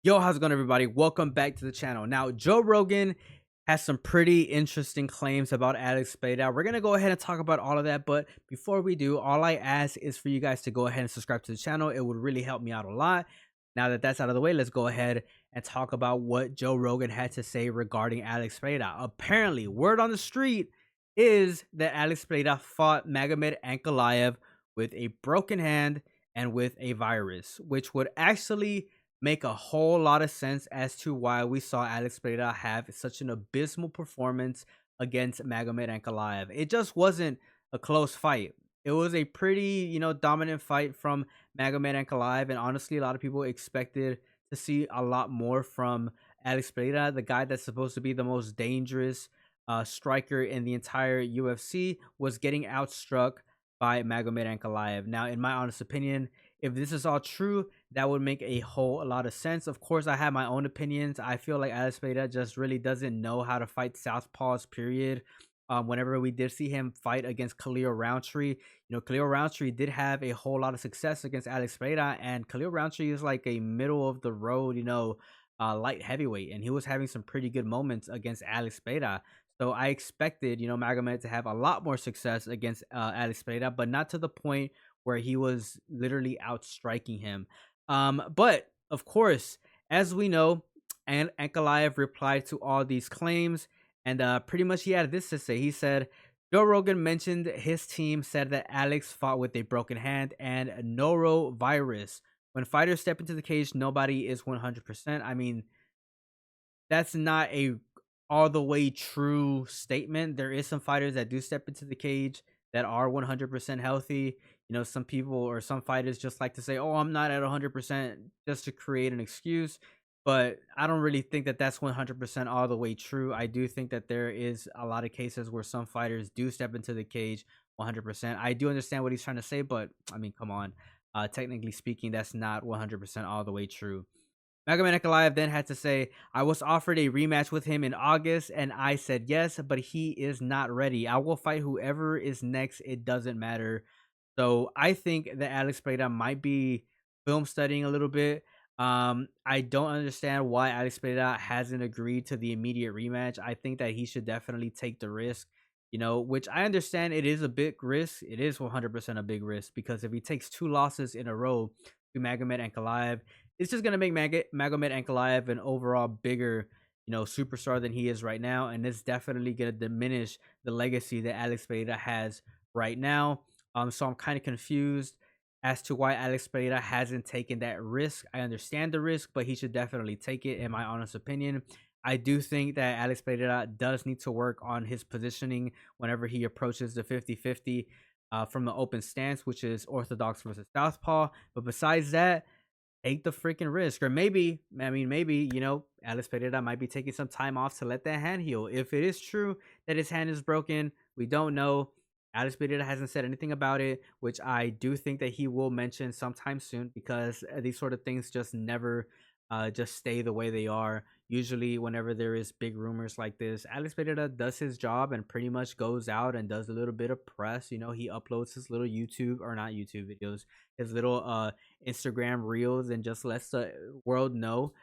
Yo, how's it going, everybody? Welcome back to the channel. Now, Joe Rogan has some pretty interesting claims about Alex Pereira. We're going to go ahead and talk about all of that. But before we do, all I ask is for you guys to go ahead and subscribe to the channel. It would really help me out a lot. Now that that's out of the way, let's go ahead and talk about what Joe Rogan had to say regarding Alex Pereira. Apparently, word on the street is that Alex Pereira fought Magomed Ankalaev with a broken hand and with a virus, which would actually make a whole lot of sense as to why we saw Alex Pereira have such an abysmal performance against Magomed Ankalaev. It just wasn't a close fight. It was a pretty, dominant fight from Magomed Ankalaev, and honestly, a lot of people expected to see a lot more from Alex Pereira, the guy that's supposed to be the most dangerous striker in the entire UFC, was getting outstruck by Magomed Ankalaev. Now, in my honest opinion, if this is all true, that would make a whole lot of sense. Of course, I have my own opinions. I feel like Alex Pereira just really doesn't know how to fight southpaws, period. Whenever we did see him fight against Khalil Roundtree, Khalil Roundtree did have a whole lot of success against Alex Pereira, and Khalil Roundtree is like a middle of the road, light heavyweight, and he was having some pretty good moments against Alex Pereira. So I expected, Magomed to have a lot more success against Alex Pereira, but not to the point where he was literally outstriking him. But of course, as we know, Ankalaev replied to all these claims, and pretty much he had this to say. He said, Joe Rogan mentioned his team said that Alex fought with a broken hand and norovirus. When fighters step into the cage, nobody is 100%. I mean, that's not a all the way true statement. There is some fighters that do step into the cage that are 100% healthy. Some people or some fighters just like to say, "Oh, I'm not at 100%," just to create an excuse. But I don't really think that that's 100% all the way true. I do think that there is a lot of cases where some fighters do step into the cage 100%. I do understand what he's trying to say, but I mean, come on. Technically speaking, that's not 100% all the way true. Magomed Ankalaev then had to say, I was offered a rematch with him in August, and I said yes, but he is not ready. I will fight whoever is next. It doesn't matter. So I think that Alex Pereira might be film studying a little bit. I don't understand why Alex Pereira hasn't agreed to the immediate rematch. I think that he should definitely take the risk, which I understand it is a big risk. It is 100% a big risk because if he takes two losses in a row to Magomed Ankalaev, it's just gonna make Magomed Ankalaev an overall bigger, superstar than he is right now, and it's definitely gonna diminish the legacy that Alex Pereira has right now. So I'm kind of confused as to why Alex Pereira hasn't taken that risk. I understand the risk, but he should definitely take it, in my honest opinion. I do think that Alex Pereira does need to work on his positioning whenever he approaches the 50-50 from the open stance, which is orthodox versus southpaw. But besides that, take the freaking risk. Or maybe, Alex Pereira might be taking some time off to let that hand heal. If it is true that his hand is broken, we don't know. Alex Pereira hasn't said anything about it, which I do think that he will mention sometime soon because these sort of things just never just stay the way they are. Usually, whenever there is big rumors like this, Alex Pereira does his job and pretty much goes out and does a little bit of press. He uploads his little YouTube or not YouTube videos, his little Instagram reels, and just lets the world know.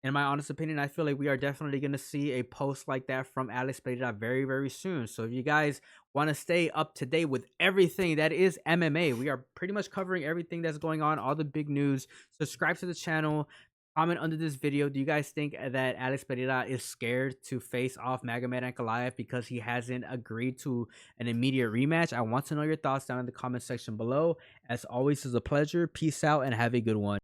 In my honest opinion, I feel like we are definitely going to see a post like that from Alex Pereira very, very soon. So if you guys want to stay up to date with everything that is MMA, we are pretty much covering everything that's going on, all the big news. Subscribe to the channel. Comment under this video. Do you guys think that Alex Pereira is scared to face off Magomed Ankalaev because he hasn't agreed to an immediate rematch? I want to know your thoughts down in the comment section below. As always, it's a pleasure. Peace out and have a good one.